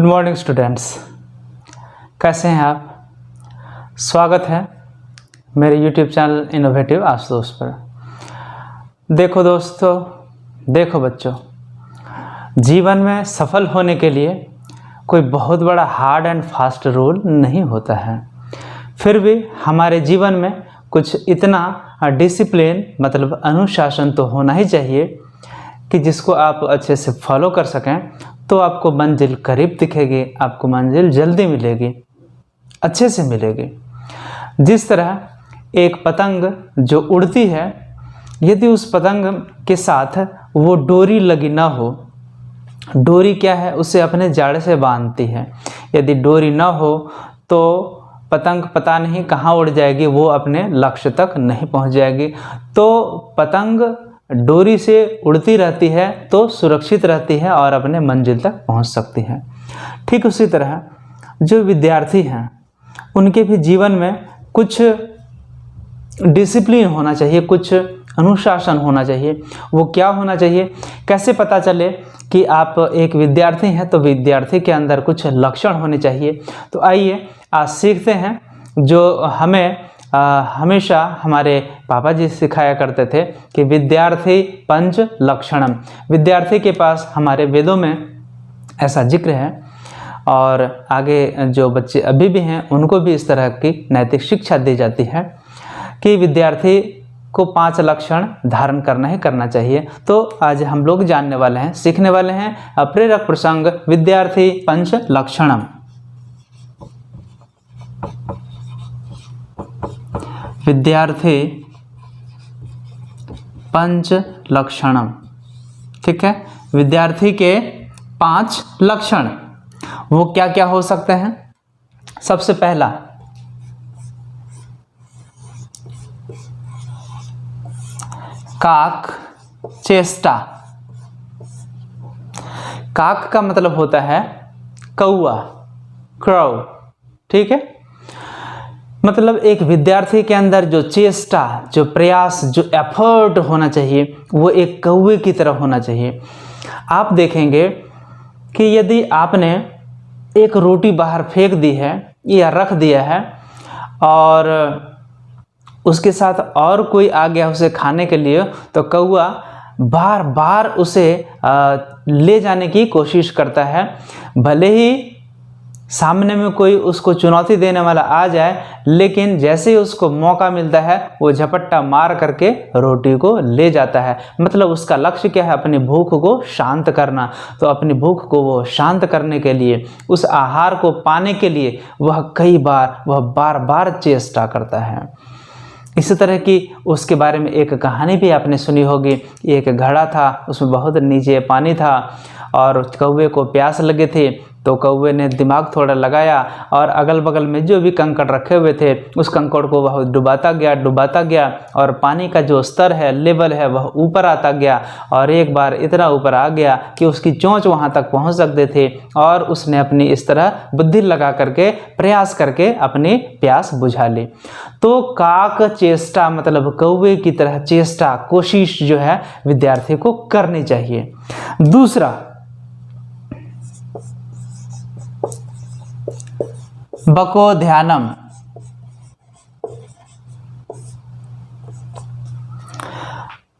Good morning students, कैसे हैं आप। स्वागत है मेरे यूट्यूब चैनल इनोवेटिव आशुतोष पर। देखो दोस्तों, देखो बच्चों, जीवन में सफल होने के लिए कोई बहुत बड़ा हार्ड एंड फास्ट रूल नहीं होता है। फिर भी हमारे जीवन में कुछ इतना डिसिप्लिन मतलब अनुशासन तो होना ही चाहिए कि जिसको आप अच्छे से फॉलो कर सकें, तो आपको मंजिल करीब दिखेगी, आपको मंजिल जल्दी मिलेगी, अच्छे से मिलेगी। जिस तरह एक पतंग जो उड़ती है, यदि उस पतंग के साथ वो डोरी लगी ना हो, डोरी क्या है, उसे अपने जाड़े से बांधती है। यदि डोरी ना हो तो पतंग पता नहीं कहाँ उड़ जाएगी, वो अपने लक्ष्य तक नहीं पहुंच जाएगी। तो पतंग डोरी से उड़ती रहती है तो सुरक्षित रहती है और अपने मंजिल तक पहुंच सकती है। ठीक उसी तरह जो विद्यार्थी हैं, उनके भी जीवन में कुछ डिसिप्लिन होना चाहिए, कुछ अनुशासन होना चाहिए। वो क्या होना चाहिए, कैसे पता चले कि आप एक विद्यार्थी हैं, तो विद्यार्थी के अंदर कुछ लक्षण होने चाहिए। तो आइए आज सीखते हैं जो हमें हमेशा हमारे पापा जी सिखाया करते थे कि विद्यार्थी पंच लक्षणम। विद्यार्थी के पास हमारे वेदों में ऐसा जिक्र है और आगे जो बच्चे अभी भी हैं उनको भी इस तरह की नैतिक शिक्षा दी जाती है कि विद्यार्थी को 5 लक्षण धारण करना ही करना चाहिए। तो आज हम लोग जानने वाले हैं, सीखने वाले हैं प्रेरक प्रसंग विद्यार्थी पंच लक्षणम। विद्यार्थी पंच लक्षणम, ठीक है। विद्यार्थी के 5 लक्षण वो क्या क्या हो सकते हैं। सबसे पहला, काक चेष्टा। काक का मतलब होता है कौआ, क्राउ, ठीक है। मतलब एक विद्यार्थी के अंदर जो चेष्टा, जो प्रयास, जो एफर्ट होना चाहिए, वो एक कौवे की तरह होना चाहिए। आप देखेंगे कि यदि आपने एक रोटी बाहर फेंक दी है या रख दिया है और उसके साथ और कोई आ गया उसे खाने के लिए, तो कौआ बार बार उसे ले जाने की कोशिश करता है। भले ही सामने में कोई उसको चुनौती देने वाला आ जाए, लेकिन जैसे ही उसको मौका मिलता है वो झपट्टा मार करके रोटी को ले जाता है। मतलब उसका लक्ष्य क्या है, अपनी भूख को शांत करना। तो अपनी भूख को वो शांत करने के लिए, उस आहार को पाने के लिए वह बार बार चेष्टा करता है। इसी तरह की उसके बारे में एक कहानी भी आपने सुनी होगी। एक घड़ा था, उसमें बहुत नीचे पानी था और कौवे को प्यास लगी थी। तो कौवे ने दिमाग थोड़ा लगाया और अगल बगल में जो भी कंकड़ रखे हुए थे, उस कंकड़ को वह डुबाता गया और पानी का जो स्तर है, लेवल है, वह ऊपर आता गया। और एक बार इतना ऊपर आ गया कि उसकी चोंच वहां तक पहुंच सकते थे और उसने अपनी इस तरह बुद्धि लगा करके, प्रयास करके अपनी प्यास बुझा ली। तो काक चेष्टा मतलब कौवे की तरह चेष्टा, कोशिश जो है विद्यार्थी को करनी चाहिए। दूसरा, बको ध्यानम।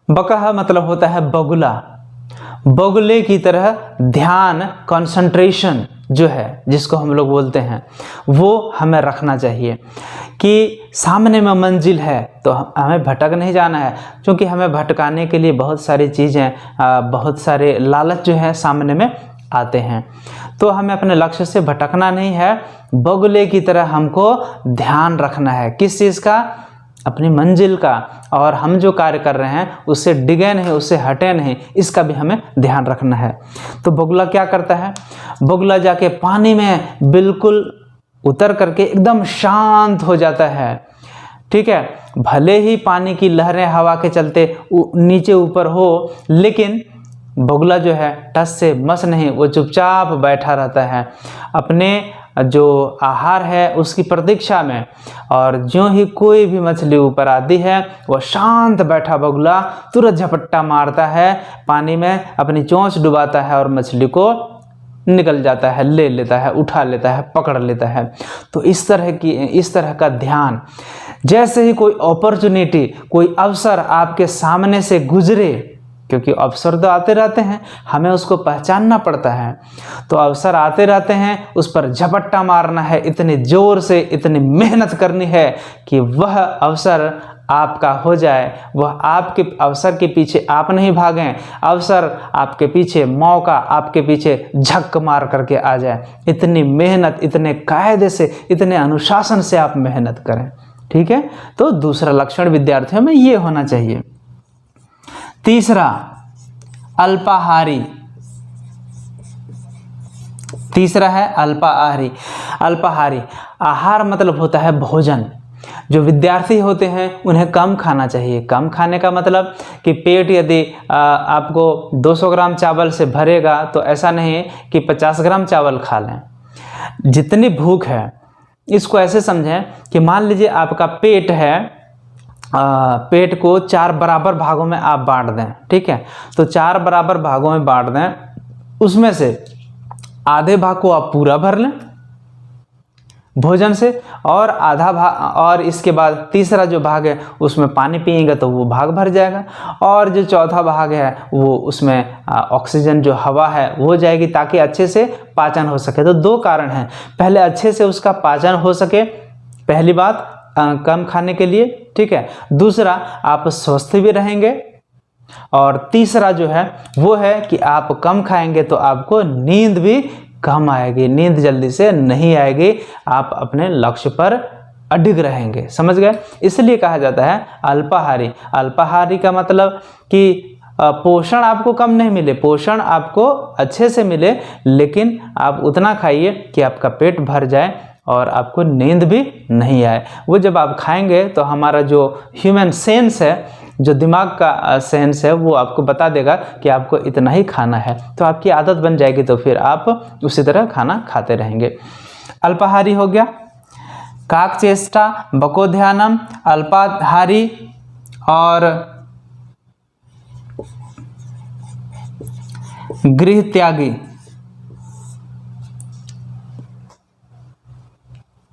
बकह मतलब होता है बगुला। बगुले की तरह ध्यान, कंसंट्रेशन जो है, जिसको हम लोग बोलते हैं, वो हमें रखना चाहिए कि सामने में मंजिल है तो हमें भटक नहीं जाना है। क्योंकि हमें भटकाने के लिए बहुत सारी चीज़ें, बहुत सारे लालच जो है सामने में आते हैं। तो हमें अपने लक्ष्य से भटकना नहीं है। बगुले की तरह हमको ध्यान रखना है। किस चीज़ का? अपनी मंजिल का। और हम जो कार्य कर रहे हैं उससे डिगे नहीं, उससे हटे नहीं, इसका भी हमें ध्यान रखना है। तो बगुला क्या करता है, बगुला जाके पानी में बिल्कुल उतर करके एकदम शांत हो जाता है, ठीक है। भले ही पानी की लहरें हवा के चलते नीचे ऊपर हो, लेकिन बगुला जो है टस से मस नहीं, वो चुपचाप बैठा रहता है अपने जो आहार है उसकी प्रतीक्षा में। और ज्यों ही कोई भी मछली ऊपर आती है, वह शांत बैठा बगुला तुरंत झपट्टा मारता है पानी में, अपनी चोंच डुबाता है और मछली को निकल जाता है, ले लेता है, उठा लेता है, पकड़ लेता है। तो इस तरह का ध्यान, जैसे ही कोई अपॉर्चुनिटी, कोई अवसर आपके सामने से गुजरे, क्योंकि अवसर तो आते रहते हैं, हमें उसको पहचानना पड़ता है। तो अवसर आते रहते हैं, उस पर झपट्टा मारना है, इतने जोर से, इतनी मेहनत करनी है कि वह अवसर आपका हो जाए। वह आपके अवसर के पीछे आप नहीं भागें, अवसर आपके पीछे, मौका आपके पीछे झक मार करके आ जाए। इतनी मेहनत, इतने कायदे से, इतने अनुशासन से आप मेहनत करें। ठीक है, तो दूसरा लक्षण विद्यार्थियों में ये होना चाहिए। तीसरा, अल्पाहारी। तीसरा है अल्पाहारी। अल्पाहारी आहार मतलब होता है भोजन। जो विद्यार्थी होते हैं उन्हें कम खाना चाहिए। कम खाने का मतलब कि पेट यदि आपको 200 ग्राम चावल से भरेगा तो ऐसा नहीं कि 50 ग्राम चावल खा लें। जितनी भूख है, इसको ऐसे समझें कि मान लीजिए आपका पेट है, पेट को 4 बराबर भागों में आप बांट दें। ठीक है, तो 4 बराबर भागों में बांट दें, उसमें से आधे भाग को आप पूरा भर लें भोजन से, और आधा भाग, और इसके बाद तीसरा जो भाग है उसमें पानी पिएंगे तो वो भाग भर जाएगा, और जो चौथा भाग है वो उसमें ऑक्सीजन जो हवा है वो जाएगी, ताकि अच्छे से पाचन हो सके। तो 2 कारण हैं, पहले अच्छे से उसका पाचन हो सके, पहली बात कम खाने के लिए। ठीक है, दूसरा आप स्वस्थ भी रहेंगे, और तीसरा जो है वो है कि आप कम खाएंगे तो आपको नींद भी कम आएगी, नींद जल्दी से नहीं आएगी, आप अपने लक्ष्य पर अडिग रहेंगे। समझ गए? इसलिए कहा जाता है अल्पाहारी। अल्पाहारी का मतलब कि पोषण आपको कम नहीं मिले, पोषण आपको अच्छे से मिले, लेकिन आप उतना खाइए कि आपका पेट भर जाए और आपको नींद भी नहीं आए। वो जब आप खाएंगे तो हमारा जो ह्यूमन सेंस है, जो दिमाग का सेंस है, वो आपको बता देगा कि आपको इतना ही खाना है, तो आपकी आदत बन जाएगी, तो फिर आप उसी तरह खाना खाते रहेंगे। अल्पाहारी हो गया। काकचेष्टा, बकोध्यानम, अल्पाहारी और गृह त्यागी।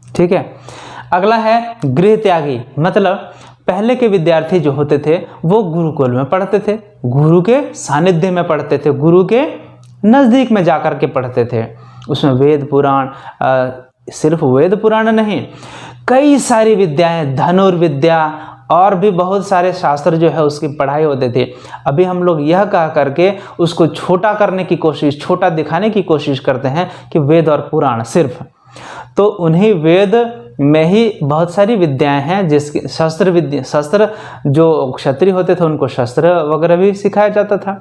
ठीक है, अगला है गृह त्यागी। मतलब पहले के विद्यार्थी जो होते थे वो गुरुकुल में पढ़ते थे, गुरु के सानिध्य में पढ़ते थे, गुरु के नज़दीक में जाकर के पढ़ते थे। उसमें वेद पुराण, सिर्फ वेद पुराण नहीं, कई सारी विद्याएं, धनुर्विद्या और भी बहुत सारे शास्त्र जो है उसकी पढ़ाई होते थे। अभी हम लोग यह कह करके उसको छोटा करने की कोशिश, छोटा दिखाने की कोशिश करते हैं कि वेद और पुराण सिर्फ, तो उन्हीं वेद में ही बहुत सारी विद्याएं हैं, जिसकी शस्त्र जो क्षत्रिय होते थे उनको शस्त्र वगैरह भी सिखाया जाता था।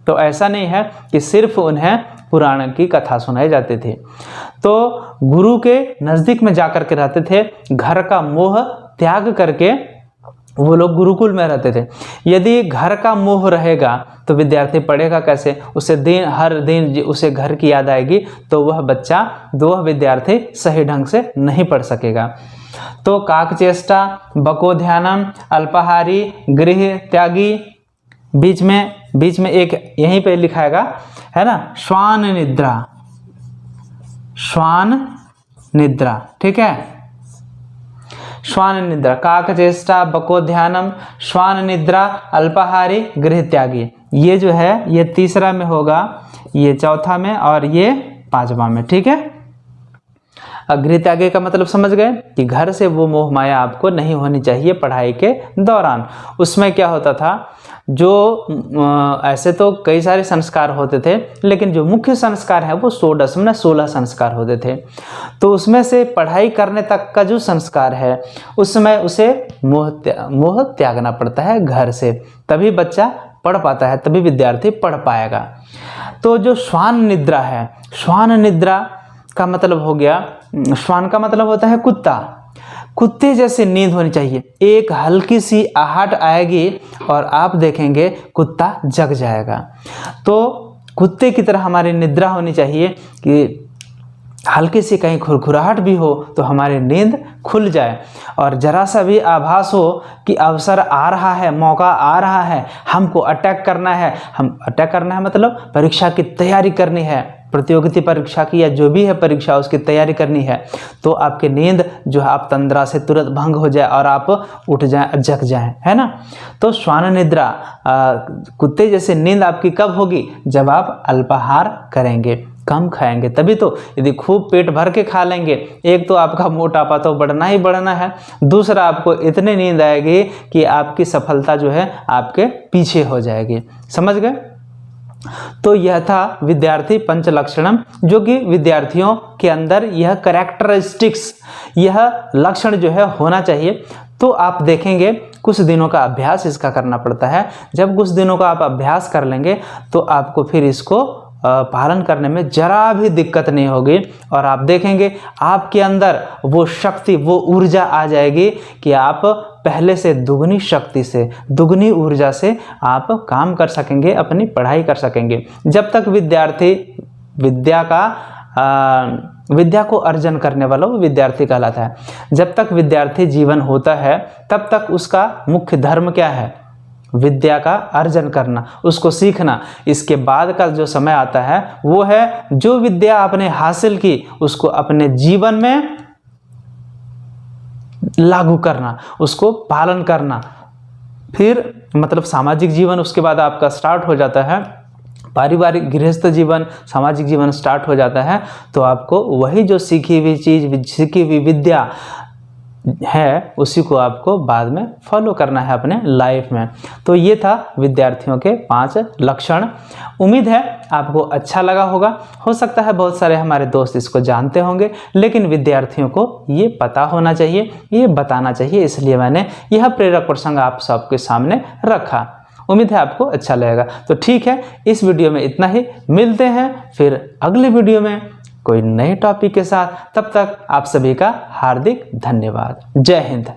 तो ऐसा नहीं है कि सिर्फ उन्हें पुराण की कथा सुनाई जाती थी। तो गुरु के नज़दीक में जाकर के रहते थे, घर का मोह त्याग करके वो लोग गुरुकुल में रहते थे। यदि घर का मोह रहेगा तो विद्यार्थी पढ़ेगा कैसे? उसे हर दिन उसे घर की याद आएगी, तो वह विद्यार्थी सही ढंग से नहीं पढ़ सकेगा। तो काकचेष्टा, बकोध्यानम, अल्पाहारी, गृह त्यागी, बीच में एक यहीं पे लिखाएगा, है ना, श्वान निद्रा। श्वान निद्रा, ठीक है, श्वान निद्रा, काकचेष्टा, बकोध्यानम, श्वान निद्रा, अल्पाहारी, गृह त्यागी। ये जो है ये तीसरा में होगा, ये चौथा में, और ये 5वां में। ठीक है, गृह त्यागी का मतलब समझ गए कि घर से वो मोह माया आपको नहीं होनी चाहिए पढ़ाई के दौरान। उसमें क्या होता था, जो ऐसे तो कई सारे संस्कार होते थे, लेकिन जो मुख्य संस्कार है वो 16 संस्कार होते थे। तो उसमें से पढ़ाई करने तक का जो संस्कार है उसमें उसे मोह त्यागना पड़ता है घर से, तभी बच्चा पढ़ पाता है, तभी विद्यार्थी पढ़ पाएगा। तो जो श्वान निद्रा है, श्वान निद्रा का मतलब हो गया, श्वान का मतलब होता है कुत्ता। कुत्ते जैसे नींद होनी चाहिए, एक हल्की सी आहट आएगी और आप देखेंगे कुत्ता जग जाएगा। तो कुत्ते की तरह हमारी निद्रा होनी चाहिए कि हल्की सी कहीं खुरखुराहट भी हो तो हमारी नींद खुल जाए, और जरा सा भी आभास हो कि अवसर आ रहा है, मौका आ रहा है, हमको अटैक करना है, मतलब परीक्षा की तैयारी करनी है, प्रतियोगिता परीक्षा की या जो भी है परीक्षा उसकी तैयारी करनी है, तो आपकी नींद जो है आप तंद्रा से तुरंत भंग हो जाए और आप उठ जाएं, जग जाएं, है ना। तो श्वान निद्रा, कुत्ते जैसे नींद आपकी कब होगी? जब आप अल्पाहार करेंगे, कम खाएंगे, तभी तो। यदि खूब पेट भर के खा लेंगे, एक तो आपका मोटापा तो बढ़ना ही बढ़ना है, दूसरा आपको इतनी नींद आएगी कि आपकी सफलता जो है आपके पीछे हो जाएगी। समझ गए? तो यह था विद्यार्थी पंच लक्षणम, जो कि विद्यार्थियों के अंदर यह कैरेक्टरिस्टिक्स, यह लक्षण जो है होना चाहिए। तो आप देखेंगे कुछ दिनों का अभ्यास इसका करना पड़ता है। जब कुछ दिनों का आप अभ्यास कर लेंगे तो आपको फिर इसको पालन करने में जरा भी दिक्कत नहीं होगी, और आप देखेंगे आपके अंदर वो शक्ति, वो ऊर्जा आ जाएगी कि आप पहले से दुगनी शक्ति से, दुगनी ऊर्जा से आप काम कर सकेंगे, अपनी पढ़ाई कर सकेंगे। जब तक विद्यार्थी विद्या को अर्जन करने वाला वो विद्यार्थी कहलाता है। जब तक विद्यार्थी जीवन होता है तब तक उसका मुख्य धर्म क्या है? विद्या का अर्जन करना, उसको सीखना। इसके बाद का जो समय आता है वो है जो विद्या आपने हासिल की उसको अपने जीवन में लागू करना, उसको पालन करना। फिर मतलब सामाजिक जीवन उसके बाद आपका स्टार्ट हो जाता है, पारिवारिक गृहस्थ जीवन, सामाजिक जीवन स्टार्ट हो जाता है। तो आपको वही जो सीखी हुई चीज़, सीखी हुई विद्या है उसी को आपको बाद में फॉलो करना है अपने लाइफ में। तो ये था विद्यार्थियों के 5 लक्षण। उम्मीद है आपको अच्छा लगा होगा। हो सकता है बहुत सारे हमारे दोस्त इसको जानते होंगे, लेकिन विद्यार्थियों को ये पता होना चाहिए, ये बताना चाहिए, इसलिए मैंने यह प्रेरक प्रसंग आप सबके सामने रखा। उम्मीद है आपको अच्छा लगेगा। तो ठीक है, इस वीडियो में इतना ही। मिलते हैं फिर अगले वीडियो में कोई नए टॉपिक के साथ। तब तक आप सभी का हार्दिक धन्यवाद। जय हिंद।